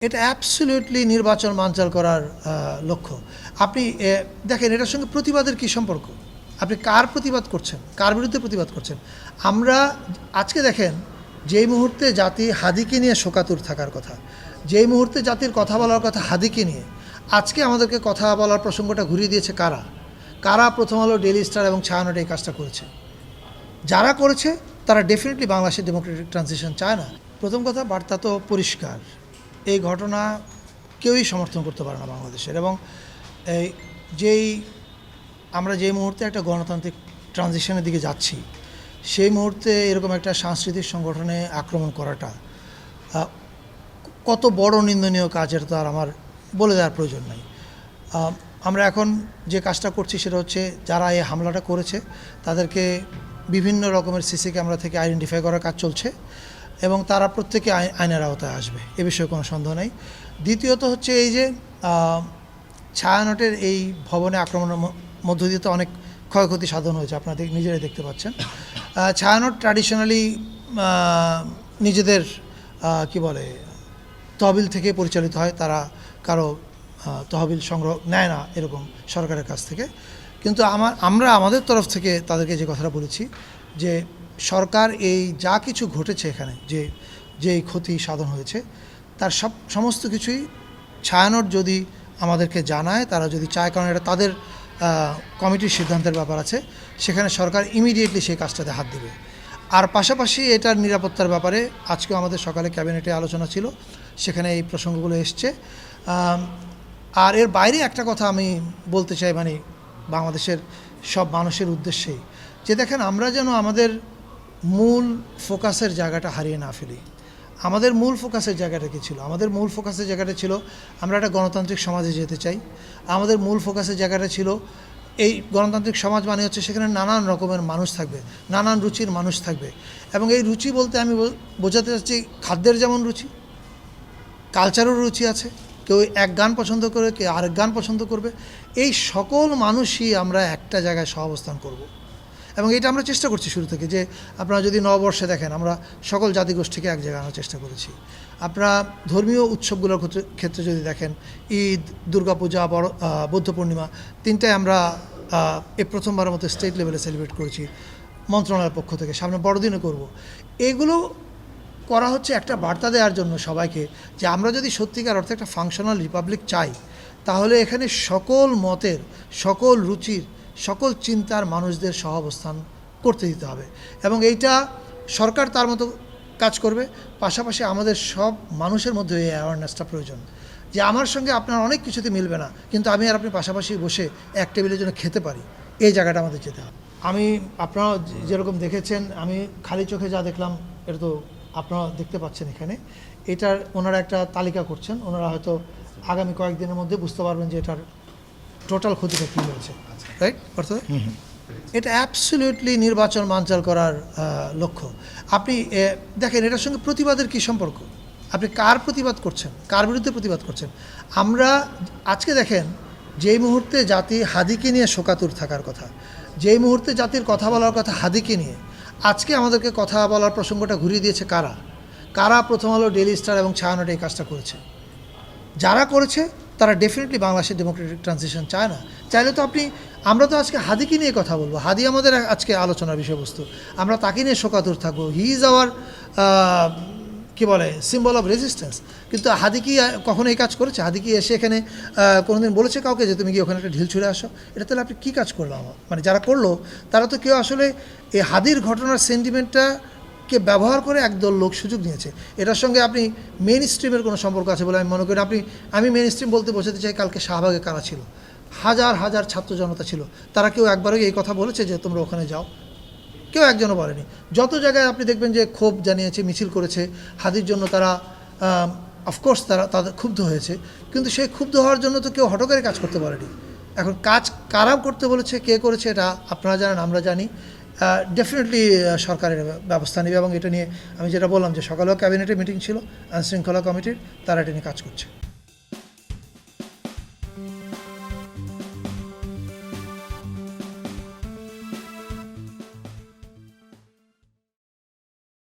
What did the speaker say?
এটা অ্যাবসলিউটলি নির্বাচন বানচাল করার লক্ষ্য। আপনি দেখেন এটার সঙ্গে প্রতিবাদের কী সম্পর্ক? আপনি কার প্রতিবাদ করছেন, কার বিরুদ্ধে প্রতিবাদ করছেন? আমরা আজকে দেখেন, যেই মুহূর্তে জাতি হাদিকে নিয়ে শোকাতুর থাকার কথা, যেই মুহূর্তে জাতির কথা বলার কথা হাদিকে নিয়ে, আজকে আমাদেরকে কথা বলার প্রসঙ্গটা ঘুরিয়ে দিয়েছে কারা? কারা প্রথম আলো, ডেইলি স্টার এবং ছায়ানট এই কাজটা করেছে? যারা করেছে তারা ডেফিনেটলি বাংলাদেশের ডেমোক্রেটিক ট্রানজিশন চায় না। প্রথম কথা, বার্তা তো পরিষ্কার, এই ঘটনা কেউই সমর্থন করতে পারে না বাংলাদেশের। এবং আমরা যেই মুহূর্তে একটা গণতান্ত্রিক ট্রানজিশনের দিকে যাচ্ছি, সেই মুহূর্তে এরকম একটা সাংস্কৃতিক সংগঠনে আক্রমণ করাটা কত বড় নিন্দনীয় কাজ, এটা তো আর আমার বলে দেওয়ার প্রয়োজন নাই। আমরা এখন যে কাজটা করছি সেটা হচ্ছে, যারা এই হামলাটা করেছে তাদেরকে বিভিন্ন রকমের সিসি ক্যামেরা থেকে আইডেন্টিফাই করার কাজ চলছে এবং তারা প্রত্যেকে আইনের আওতায় আসবে, এ বিষয়ে কোনো সন্দেহ নেই। দ্বিতীয়ত হচ্ছে, এই যে ছায়ানটের এই ভবনে আক্রমণের মধ্য দিয়ে তো অনেক ক্ষয়ক্ষতি সাধন হয়েছে, আপনারা নিজেরাই দেখতে পাচ্ছেন। ছায়ানট ট্র্যাডিশনালি নিজেদের তহবিল থেকে পরিচালিত হয়, তারা কারো তহবিল সংগ্রহ নেয় না এরকম সরকারের কাছ থেকে। কিন্তু আমরা আমাদের তরফ থেকে তাদেরকে যে কথাটা বলেছি, যে সরকার এই যা কিছু ঘটেছে এখানে, যে ক্ষতি সাধন হয়েছে, তার সমস্ত কিছুই ছায়ানট যদি আমাদেরকে জানায়, তারা যদি চায়, কারণ এটা তাদের কমিটির সিদ্ধান্তের ব্যাপার আছে, সেখানে সরকার ইমিডিয়েটলি সেই কাজটাতে হাত দেবে। আর পাশাপাশি এটার নিরাপত্তার ব্যাপারে আজকেও আমাদের সকালে ক্যাবিনেটে আলোচনা ছিল, সেখানে এই প্রসঙ্গগুলো এসছে। আর এর বাইরে একটা কথা আমি বলতে চাই, বাংলাদেশের সব মানুষের উদ্দেশ্যেই, যে দেখেন, আমরা যেন আমাদের মূল ফোকাসের জায়গাটা হারিয়ে না ফেলি। আমাদের মূল ফোকাসের জায়গাটা কী ছিল? আমাদের মূল ফোকাসের জায়গাটা ছিল, আমরা একটা গণতান্ত্রিক সমাজে যেতে চাই। আমাদের মূল ফোকাসের জায়গাটা ছিল, এই গণতান্ত্রিক সমাজ মানে হচ্ছে সেখানে নানান রকমের মানুষ থাকবে, নানান রুচির মানুষ থাকবে। এবং এই রুচি বলতে আমি বোঝাতে চাচ্ছি, খাদ্যের যেমন রুচি, কালচারের রুচি আছে, কেউ এক গান পছন্দ করে, কেউ আরেক গান পছন্দ করবে। এই সকল মানুষই আমরা একটা জায়গায় সহাবস্থান করব। এবং এটা আমরা চেষ্টা করছি শুরু থেকে, যে আপনারা যদি নববর্ষে দেখেন, আমরা সকল জাতিগোষ্ঠীকে এক জায়গায় আনার চেষ্টা করেছি। আপনারা ধর্মীয় উৎসবগুলোর ক্ষেত্রে যদি দেখেন, ঈদ, দুর্গাপূজা, বৌদ্ধ পূর্ণিমা, তিনটায় আমরা এই প্রথমবারের মতো স্টেট লেভেলে সেলিব্রেট করেছি মন্ত্রণালয়ের পক্ষ থেকে, সামনে বড়দিনে করব। এগুলো করা হচ্ছে একটা বার্তা দেওয়ার জন্য সবাইকে, যে আমরা যদি সত্যিকার অর্থে একটা ফাংশনাল রিপাবলিক চাই, তাহলে এখানে সকল মতের, সকল রুচির, সকল চিন্তার মানুষদের সহাবস্থান করতে দিতে হবে। এবং এইটা সরকার তার মতো কাজ করবে, পাশাপাশি আমাদের সব মানুষের মধ্যে এই অ্যাওয়ারনেসটা প্রয়োজন, যে আমার সঙ্গে আপনার অনেক কিছুতে মিলবে না, কিন্তু আমি আর আপনি পাশাপাশি বসে এক টেবিলের জন্য খেতে পারি, এই জায়গাটা আমাদের যেতে হবে। আপনারা যেরকম দেখেছেন, আমি খালি চোখে যা দেখলাম, এটা তো আপনারা দেখতে পাচ্ছেন এখানে। এটার ওনারা একটা তালিকা করছেন, ওনারা হয়তো আগামী কয়েকদিনের মধ্যে বুঝতে পারবেন যে এটার টোটাল ক্ষতিটা কী হয়েছে, রাইট? অর্থাৎ এটা অ্যাবসলিউটলি নির্বাচন বানচাল করার লক্ষ্য। আপনি দেখেন এটার সঙ্গে প্রতিবাদের কী সম্পর্ক? আপনি কার প্রতিবাদ করছেন, কার বিরুদ্ধে প্রতিবাদ করছেন? আমরা আজকে দেখেন, যেই মুহূর্তে জাতি হাদিকে নিয়ে শোকাতুর থাকার কথা, যেই মুহূর্তে জাতির কথা বলার কথা হাদিকে নিয়ে, আজকে আমাদেরকে কথা বলার প্রসঙ্গটা ঘুরিয়ে দিয়েছে কারা? কারা প্রথম আলো, ডেইলি স্টার এবং ছায়ানট এই কাজটা করেছে? যারা করেছে তারা ডেফিনেটলি বাংলাদেশের ডেমোক্রেটিক ট্রানজিশন চায় না। চাইলে তো আমরা তো আজকে হাদিকে নিয়ে কথা বলবো, হাদি আমাদের আজকে আলোচনার বিষয়বস্তু, আমরা তাকে নিয়ে শোকাতুর থাকবো। He is our symbol of resistance. কিন্তু হাদি কি কখনো এই কাজ করেছে? হাদি কি এসে এখানে কোনোদিন বলেছে কাউকে যে তুমি কি ওখানে একটা ঢিল ছুঁড়ে আসো? এটা তাহলে আপনি কী কাজ করলো? যারা করলো তারা তো কেউ আসলে এই হাদির ঘটনার সেন্টিমেন্টটাকে ব্যবহার করে একদল লোক সুযোগ নিয়েছে। এটার সঙ্গে আপনি মেইন স্ট্রিমের কোনো সম্পর্ক আছে বলে আমি মনে করি। আমি মেইন স্ট্রিম বলতে বোঝাতে চাই, কালকে শাহবাগে কারা ছিল? হাজার হাজার ছাত্র জনতা ছিল, তারা কেউ একবারও এই কথা বলেছে যে তোমরা ওখানে যাও? কেউ একজনও বলেনি। যত জায়গায় আপনি দেখবেন যে ক্ষোভ জানিয়েছে, মিছিল করেছে হাদির জন্য, তারা অফকোর্স তাদের ক্ষুব্ধ হয়েছে, কিন্তু সেই ক্ষুব্ধ হওয়ার জন্য তো কেউ হঠকারী কাজ করতে পারেনি। এখন কাজ কারা করতে বলেছে, কে করেছে, এটা আপনারা জানেন, আমরা জানি। ডেফিনেটলি সরকারের ব্যবস্থা নেবে। এবং এটা নিয়ে আমি যেটা বললাম, যে সকালেও ক্যাবিনেটে মিটিং ছিল আইনশৃঙ্খলা কমিটির, তারা এটা নিয়ে কাজ করছে।